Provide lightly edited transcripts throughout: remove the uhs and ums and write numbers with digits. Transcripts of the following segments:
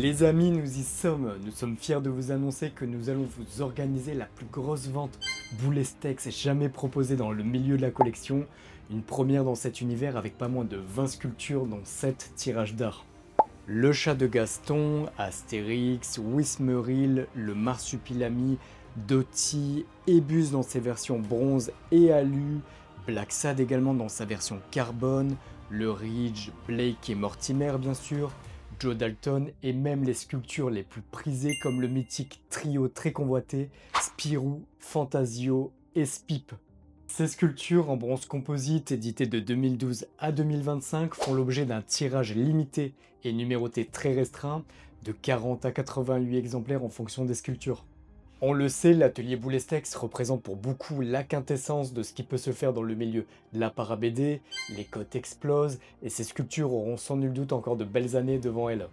Les amis, nous y sommes. Nous sommes fiers de vous annoncer que nous allons vous organiser la plus grosse vente Boulestex jamais proposée dans le milieu de la collection. Une première dans cet univers avec pas moins de 20 sculptures dont 7 tirages d'art. Le chat de Gaston, Astérix, Wismeril, le marsupilami, Doty, Ebus dans ses versions bronze et alu, Black Sad également dans sa version carbone, le Ridge, Blake et Mortimer bien sûr, Joe Dalton et même les sculptures les plus prisées comme le mythique trio très convoité Spirou, Fantasio et Spip. Ces sculptures en bronze composite éditées de 2012 à 2025 font l'objet d'un tirage limité et numéroté très restreint de 40 à 88 exemplaires en fonction des sculptures. On le sait, l'atelier Boulestex représente pour beaucoup la quintessence de ce qui peut se faire dans le milieu de la para-BD, les cotes explosent et ces sculptures auront sans nul doute encore de belles années devant elles.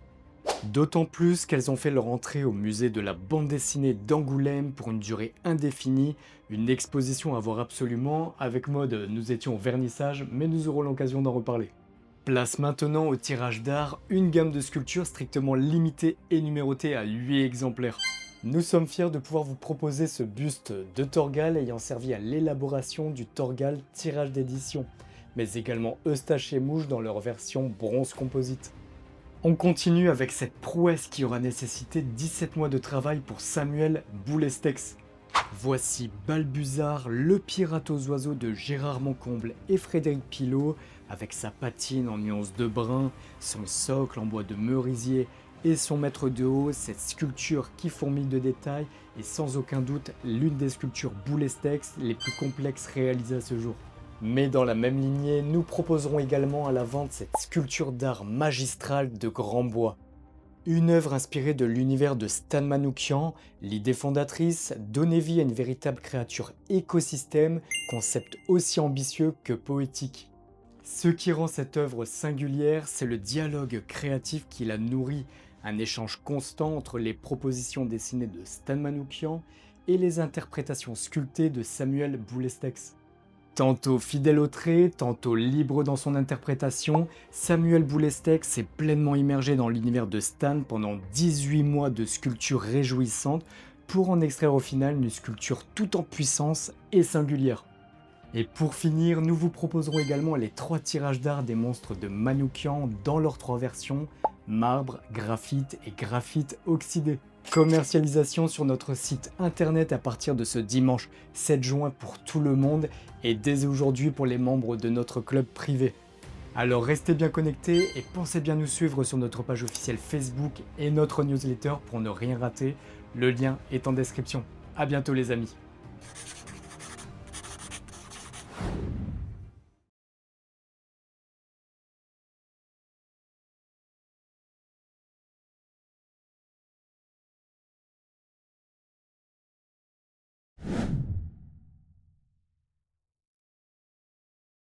D'autant plus qu'elles ont fait leur entrée au musée de la bande dessinée d'Angoulême pour une durée indéfinie, une exposition à voir absolument, avec mode nous étions au vernissage, mais nous aurons l'occasion d'en reparler. Place maintenant au tirage d'art, une gamme de sculptures strictement limitée et numérotée à 8 exemplaires. Nous sommes fiers de pouvoir vous proposer ce buste de Torgal ayant servi à l'élaboration du Torgal tirage d'édition, mais également Eustache et Mouche dans leur version bronze composite. On continue avec cette prouesse qui aura nécessité 17 mois de travail pour Samuel Boulestex. Voici Balbuzard, le pirate aux oiseaux de Gérard Moncomble et Frédéric Pilot, avec sa patine en nuance de brun, son socle en bois de merisier et son maître de haut, cette sculpture qui fourmille de détails est sans aucun doute l'une des sculptures Boulestex les plus complexes réalisées à ce jour. Mais dans la même lignée, nous proposerons également à la vente cette sculpture d'art magistrale de grand bois. Une œuvre inspirée de l'univers de Stan Manoukian, l'idée fondatrice, donnez vie à une véritable créature écosystème, concept aussi ambitieux que poétique. Ce qui rend cette œuvre singulière, c'est le dialogue créatif qui la nourrit, un échange constant entre les propositions dessinées de Stan Manoukian et les interprétations sculptées de Samuel Boulestex. Tantôt fidèle au trait, tantôt libre dans son interprétation, Samuel Boulestex s'est pleinement immergé dans l'univers de Stan pendant 18 mois de sculpture réjouissante pour en extraire au final une sculpture tout en puissance et singulière. Et pour finir, nous vous proposerons également les 3 tirages d'art des monstres de Manoukian dans leurs 3 versions, marbre, graphite et graphite oxydé. Commercialisation sur notre site internet à partir de ce dimanche 7 juin pour tout le monde et dès aujourd'hui pour les membres de notre club privé. Alors restez bien connectés et pensez bien nous suivre sur notre page officielle Facebook et notre newsletter pour ne rien rater. Le lien est en description. A bientôt les amis.